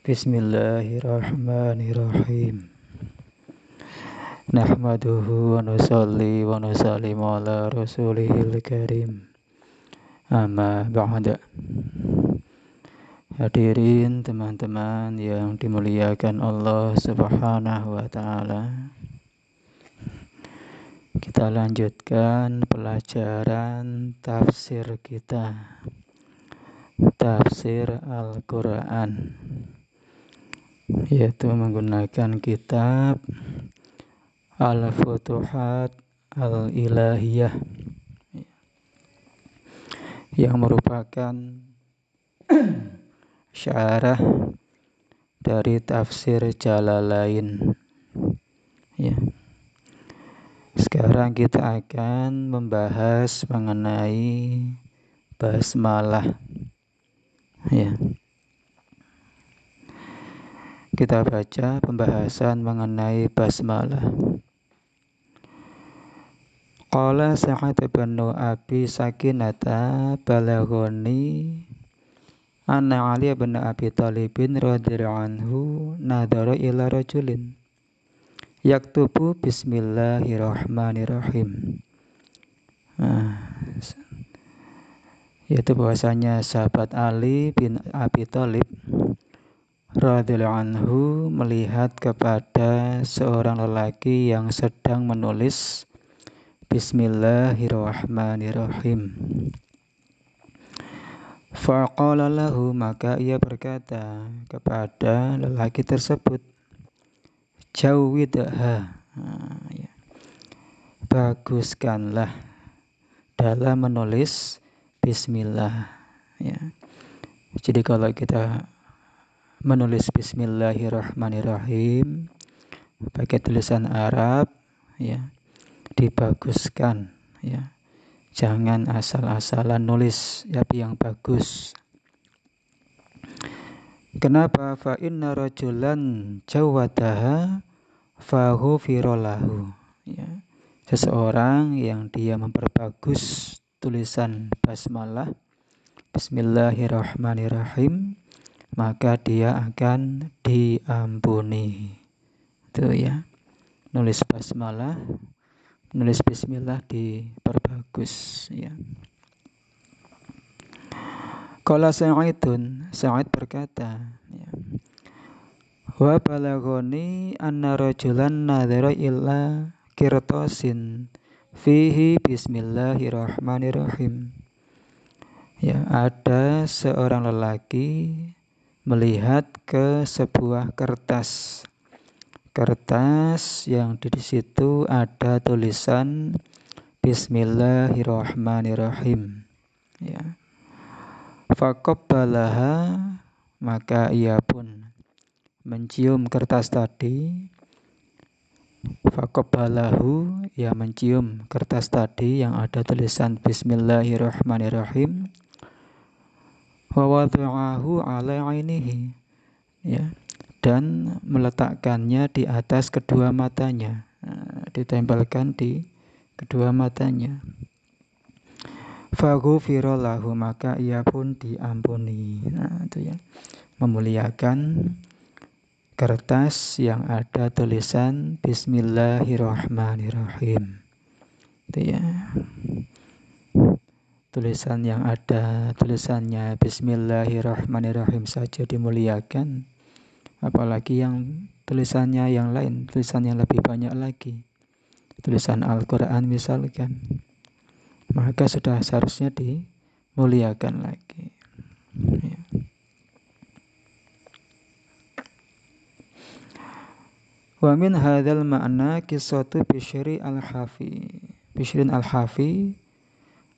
Bismillahirrahmanirrahim. Nahmaduhu wa nusalli wa nusallimu ala rasulihil karim. Amma ba'da. Hadirin teman-teman yang dimuliakan Allah Subhanahu wa taala. Kita lanjutkan pelajaran tafsir kita. Tafsir Al-Qur'an, yaitu menggunakan kitab Al-Futuhat Al-Ilahiyah yang merupakan syarah dari tafsir Jalalain. Ya. Sekarang kita akan membahas mengenai basmalah. Ya. Kita baca pembahasan mengenai basmalah. Qala Sa'ad bin Abi Sakinata balaghani anna Ali bin Abi Thalib radhiyallahu anhu nadhara ila rajulin yaktubu bismillahirrahmanirrahim. Yaitu bahwasanya sahabat Ali bin Abi Thalib radhiyallahu anhu melihat kepada seorang lelaki yang sedang menulis Bismillahirrahmanirrahim. Faqala lahu, maka ia berkata kepada lelaki tersebut, Jawwidha, baguskanlah dalam menulis Bismillah. Ya. Jadi kalau kita menulis Bismillahirrahmanirrahim pakai tulisan Arab, ya, dibaguskan, ya. Jangan asal-asalan nulis, tapi yang bagus. Kenapa? Fa inna rajulan jawadaha faghufira lahu. Ya. Seseorang yang dia memperbagus tulisan basmalah Bismillahirrahmanirrahim, maka dia akan diampuni. Itu ya. Nulis basmalah, nulis bismillah diperbagus, ya. Qala Sa'id berkata, ya. Wa balaghani anna rajulan nadhara illa qirtasin fihi bismillahirrahmanirrahim. Ya, ada seorang lelaki melihat ke sebuah kertas yang di situ ada tulisan Bismillahirrahmanirrahim. Ya. Faqabbalaha, maka ia pun mencium kertas tadi. Faqabbalahu, ia mencium kertas tadi yang ada tulisan Bismillahirrahmanirrahim. Wa wada'ahu ala ainihi, ya, dan meletakkannya di atas kedua matanya, ditempelkan di kedua matanya. Faghufira lahu, maka ia pun diampuni. Itu ya, memuliakan kertas yang ada tulisan Bismillahirrahmanirrahim. Itu ya. Tulisan yang ada tulisannya Bismillahirrahmanirrahim saja dimuliakan, apalagi yang tulisannya yang lain, tulisan yang lebih banyak lagi, tulisan Al-Quran misalkan, maka sudah seharusnya dimuliakan lagi, ya. Wa min hadzal ma'na qissatu Bishrin al-Hafi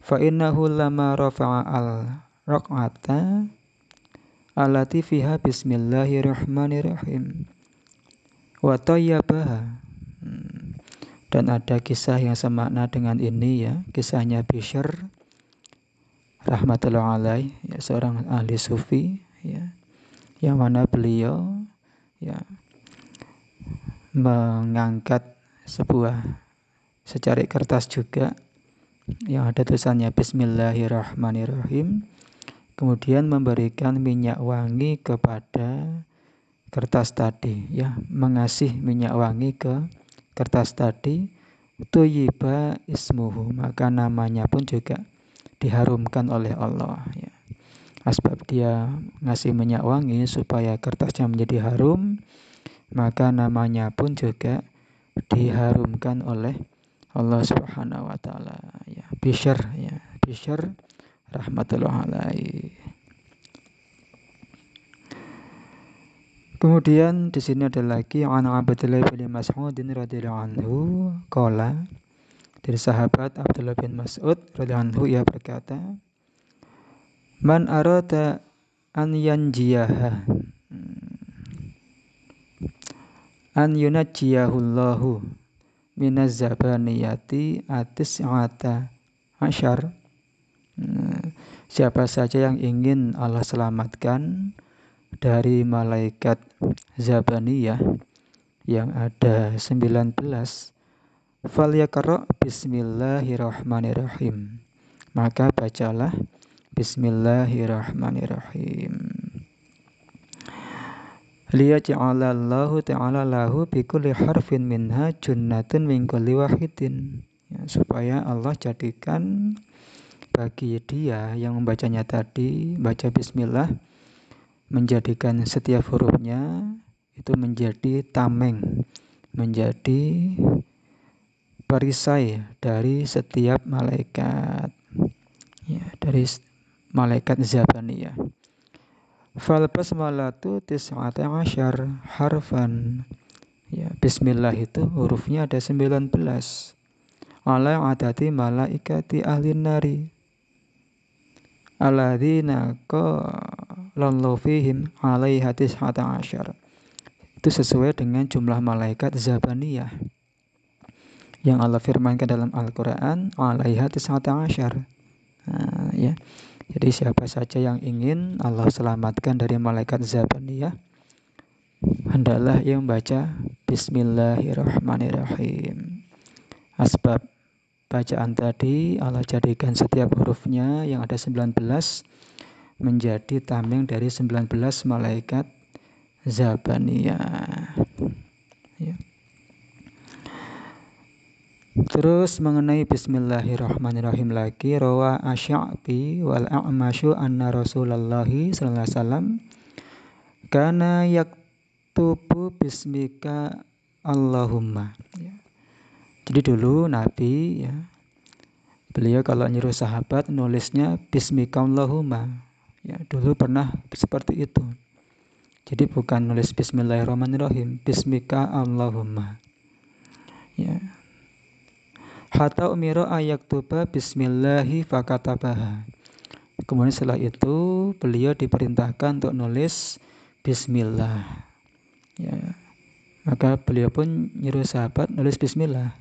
fa innahu lama rafa'a al-raq'ata allati fiha bismillahirrahmanirrahim wa tayyabaha. Dan ada kisah yang semakna dengan ini, ya, kisahnya Bishr rahmatullah alaih, ya, seorang ahli sufi, ya, yang mana beliau, ya, mengangkat sebuah secari kertas juga yang ada tulisannya Bismillahirrahmanirrahim, kemudian memberikan minyak wangi kepada kertas tadi, ya, mengasih minyak wangi ke kertas tadi, tuyyiba ismuhu, maka namanya pun juga diharumkan oleh Allah, ya. Asbab dia ngasih minyak wangi supaya kertasnya menjadi harum, maka namanya pun juga diharumkan oleh Allah Subhanahu wa taala, ya. Bishr, ya. Bishr rahmatullah alaihi. Kemudian di sini ada lagi an Abdullah bin Mas'ud radhiyallahu anhu qala, dari sahabat Abdullah bin Mas'ud radhiyallahu anhu, ia berkata, man arada an yanjiyaha an yunajjiyahullahu minaz zabaniyati atis'ata asyar. Siapa saja yang ingin Allah selamatkan dari malaikat Zabaniyah yang ada 19, falyaqra bismillahirrahmanirrahim, maka bacalah bismillahirrahmanirrahim. Liyaj'alallahu ta'ala lahu bikulli harfin minha junnatun min kulli wahidin, ya, supaya Allah jadikan bagi dia yang membacanya tadi, baca bismillah, menjadikan setiap hurufnya itu menjadi tameng, menjadi perisai dari setiap malaikat, ya, dari malaikat Zabaniyah. Fal basmalatu tis'ata asyar harfan, ya, bismillah itu hurufnya ada 19, ala adati malaikati ahlin nari alladzina qalallahu fihim alaiha tis'ata asyar. Itu sesuai dengan jumlah malaikat Zabaniyah yang Allah firmankan dalam Al-Quran, alaiha tis'ata asyar. Nah, ya. Jadi siapa saja yang ingin Allah selamatkan dari malaikat Zabaniyah, hendaklah ia membaca bismillahirrahmanirrahim. Asbab bacaan tadi, Allah jadikan setiap hurufnya yang ada 19 menjadi tameng dari 19 malaikat Zabaniyah, ya. Terus mengenai bismillahirrahmanirrahim lagi, rawa Asy-Sya'bi wal A'masyu anna Rasulullah sallallahu alaihi wasallam kana yaktubu bismika Allahumma, ya. Jadi dulu Nabi, ya, beliau kalau nyuruh sahabat nulisnya bismika Allahumma, ya, dulu pernah seperti itu. Jadi bukan nulis bismillahirrahmanirrahim, bismika Allahumma, ya. Hatta umira ayaktuba bismillahi fakatabaha. Kemudian setelah itu beliau diperintahkan untuk nulis bismillah, ya. Maka beliau pun nyuruh sahabat nulis bismillah.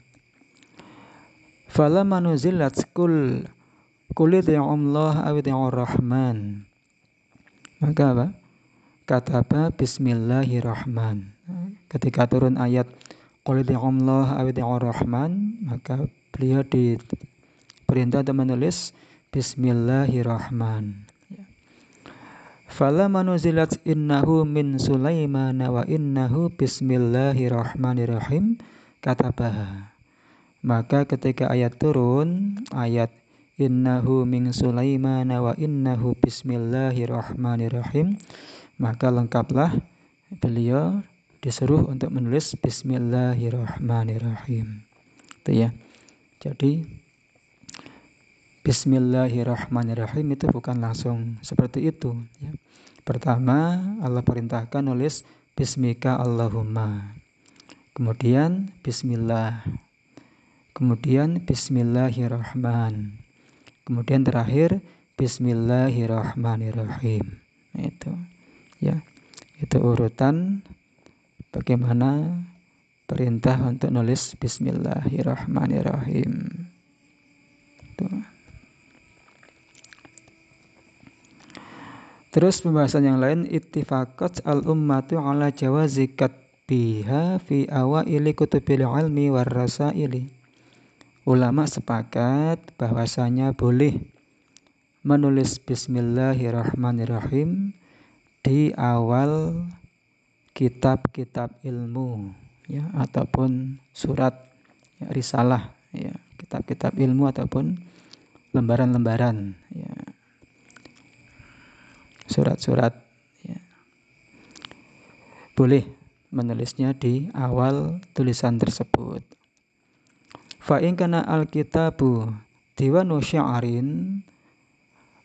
Fala manuzilat kul kulidhi'ullah awidhi'ur rahman. Maka apa? Kataba bismillahirrahman. Ketika turun ayat kulidhi'ullah awidhi'ur rahman, maka beliau diperintah untuk menulis bismillahirrahman. Fala manuzilat innahu min Sulaiman wa innahu bismillahirrahmanirrahim katabaha. Maka ketika ayat turun, ayat innahu min Sulaiman wa innahu bismillahirrahmanirrahim, maka lengkaplah beliau disuruh untuk menulis bismillahirrahmanirrahim. Itu, ya. Jadi bismillahirrahmanirrahim itu bukan langsung seperti itu, ya. Pertama Allah perintahkan nulis bismika Allahumma, kemudian bismillah, kemudian bismillahirrahman, kemudian terakhir bismillahirrahmanirrahim. Nah, itu, ya, itu urutan bagaimana perintah untuk nulis bismillahirrahmanirrahim. Tuh. Terus pembahasan yang lain, ittifaqat al-ummatu ala jawazi katbiha fi awaili kutubil ilmi war rasaili. Ulama sepakat bahwasanya boleh menulis bismillahirrahmanirrahim di awal kitab-kitab ilmu, ya, ataupun surat, ya, risalah, ya, kitab-kitab ilmu ataupun lembaran-lembaran, ya, surat-surat, ya. Boleh menulisnya di awal tulisan tersebut. Fa in kana alkitabu diwanu sya'rin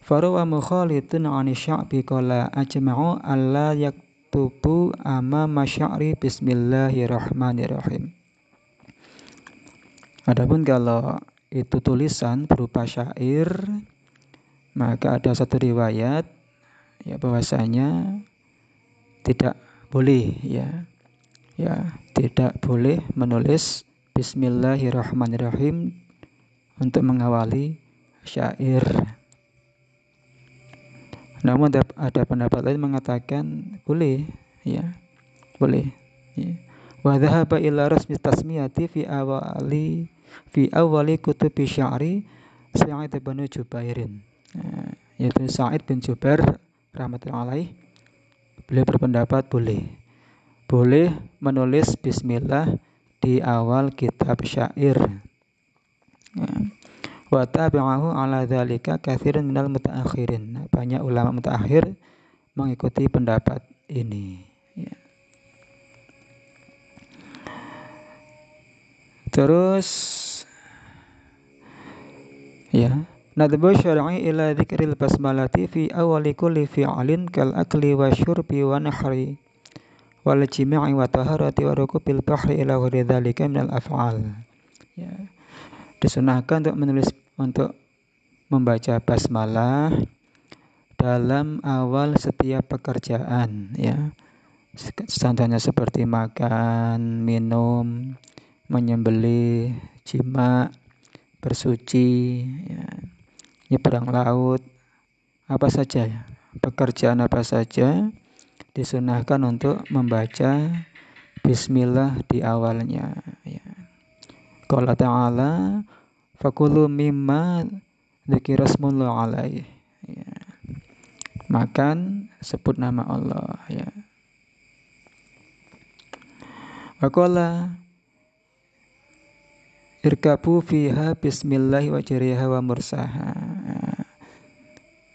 faruwa mukhalidun 'ani sya'bi qala ajma'u alla yaktubu amama sya'ri bismillahirrahmanirrahim. Adapun kalau itu tulisan berupa syair, maka ada satu riwayat, ya, bahwasanya tidak boleh, ya tidak boleh menulis bismillahirrahmanirrahim untuk mengawali syair. Namun ada pendapat lain mengatakan boleh, ya, boleh, ya. Wa dhahaba ila rasmi tasmiyati fi awali kutubi sya'ri Sa'id bin Jubairin, yaitu Sa'id bin Jubair rahmatullahi alaih. Beliau berpendapat boleh menulis bismillah di awal kitab syair. Wa tabi'ahu ala dzalika katsirun minal mutaakhirin. Banyak ulama mutaakhir mengikuti pendapat ini, ya. Terus, ya, nadbu syar'i ila dzikril basmalati fi awali kulli fi'lin kal akli wa syurbi wa nahri wal jimi'i wa taharati wa rukubil bahri ila ghairi dzalika minal af'al. Ya, disunahkan untuk membaca basmalah dalam awal setiap pekerjaan, ya. Contohnya seperti makan, minum, menyembelih, jima, bersuci, ya, nyebrang laut, apa saja, ya, pekerjaan apa saja disunahkan untuk membaca bismillah di awalnya, ya. Qala ta'ala fakulu mimma dzikra smullah alaih, ya. Makan sebut nama Allah, ya. Waqala irkabu fiha bismillahi wa jariha wa mursaha.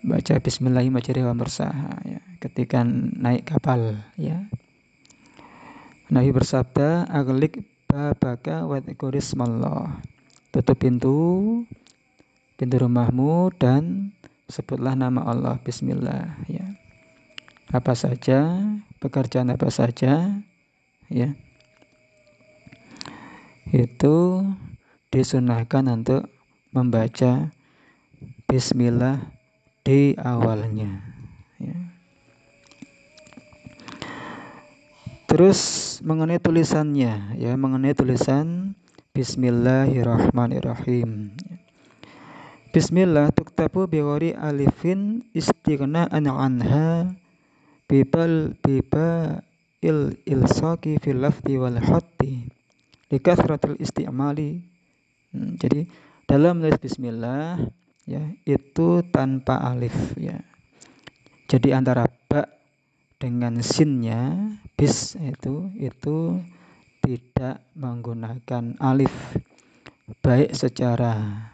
Baca bismillahi wa jariha wa mursaha, ya, ketika naik kapal, ya. Nabi bersabda, "Aghliq babaka wa dzkurismallah." Tutup pintu rumahmu dan sebutlah nama Allah, bismillah, ya. Apa saja, pekerjaan apa saja, ya, itu disunahkan untuk membaca bismillah di awalnya, ya. Terus mengenai tulisannya, ya, mengenai tulisan bismillahirrahmanirrahim. Bismillah tuktabu biwari alifin istighna'an anha bibal ilsaqi fil lafzi wal hatti likathratil isti'mali. Jadi dalam menulis bismillah, ya, itu tanpa alif, ya. Jadi antara ba dengan sinnya, bis itu tidak menggunakan alif, baik secara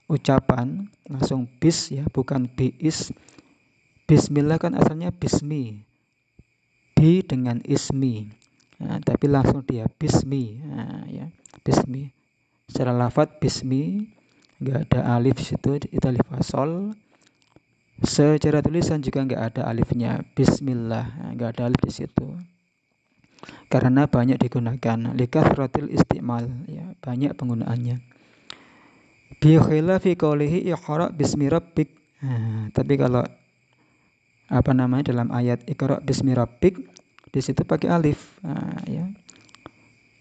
ucapan langsung bis, ya, bukan biis. Bismillah kan asalnya bismi, bi dengan ismi, nah, tapi langsung dia bismi, nah, ya, bismi. Secara lafadz bismi, nggak ada alif di situ, itu alif wasol. Secara tulisan juga nggak ada alifnya, bismillah, nah, nggak ada alif di situ. Karena banyak digunakan, likathratil istimal, ya, banyak penggunaannya. Bi khilafi qoulihi iqra bismi rabbik. Nah, tapi kalau dalam ayat iqra bismi rabbik, di situ pakai alif, nah, ya.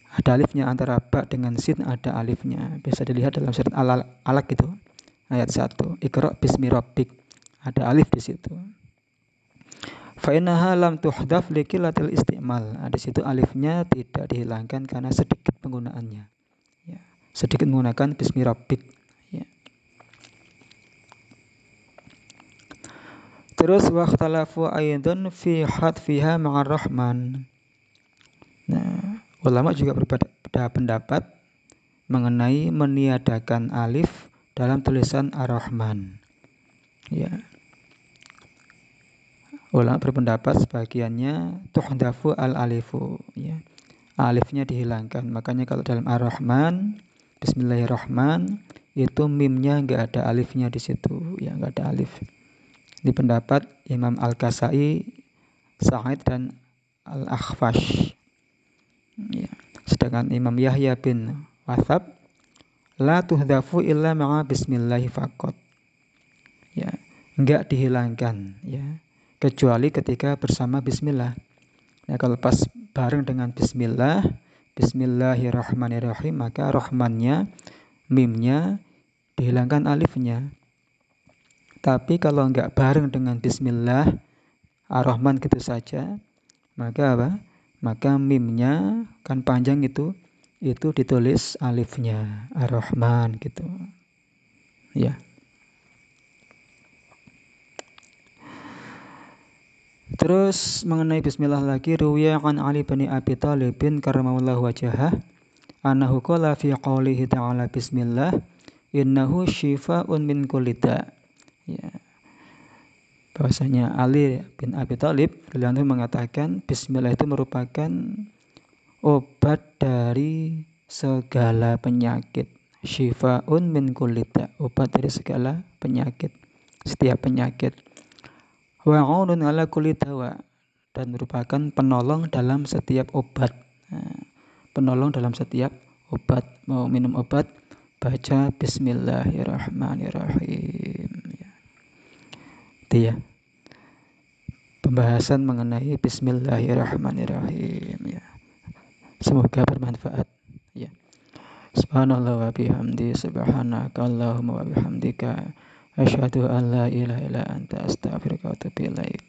Ada alifnya, antara ba dengan sin ada alifnya. Bisa dilihat dalam surat Alaq itu, ayat 1, iqra bismi rabbik, ada alif di situ. Fa innaha lam tuhdaf liqillatil istimal. Nah, di situ alifnya tidak dihilangkan karena sedikit penggunaannya, ya. Sedikit menggunakan bismi rabbik, ya. Terus waqtalafu aidun fi hadfiha ma'ar rahman. Nah, ulama juga berbeda pendapat mengenai meniadakan alif dalam tulisan Ar-Rahman. Ya, ulama berpendapat sebagiannya tuhdafu al-alifu, ya. Alifnya dihilangkan. Makanya kalau dalam Ar-Rahman, Bismillahirrahman, itu mimnya nggak ada alifnya di situ, ya nggak ada alif. Ini pendapat Imam Al-Kasai, Sa'id dan Al-Akhfash. Ya. Sedangkan Imam Yahya bin Wathab, la tuhdafu illa ma'a bismillahi faqat. Ya, enggak dihilangkan, ya, kecuali ketika bersama bismillah. Ya, kalau pas bareng dengan bismillah, Bismillahirrahmanirrahim, maka rahmannya, mimnya dihilangkan alifnya. Tapi kalau enggak bareng dengan bismillah, ar-Rahman gitu saja, maka apa? Maka mimnya kan panjang itu ditulis alifnya, ar-Rahman gitu. Ya. Terus mengenai bismillah lagi, ruwiya an Ali bin Abi Thalib karramallahu wajhah annahu qala fi qoulihi ta'ala bismillah innahu shifaa'un min kulli da'. Ya. Bahwasanya Ali bin Abi Thalib beliau mengatakan bismillah itu merupakan obat dari segala penyakit. Shifaa'un min kulli da', obat dari segala penyakit, setiap penyakit. Wa'unun ala kulli dawa, dan merupakan penolong dalam setiap obat. Nah, penolong dalam setiap obat. Mau minum obat, baca Bismillahirrahmanirrahim. Itu ya, pembahasan mengenai Bismillahirrahmanirrahim. Ya. Semoga bermanfaat. Ya. Subhanallah wa bihamdi, subhanaka Allahumma wa bihamdika, asyhadu an la ilaha illa anta, astaghfiruka wa atubu ilaik.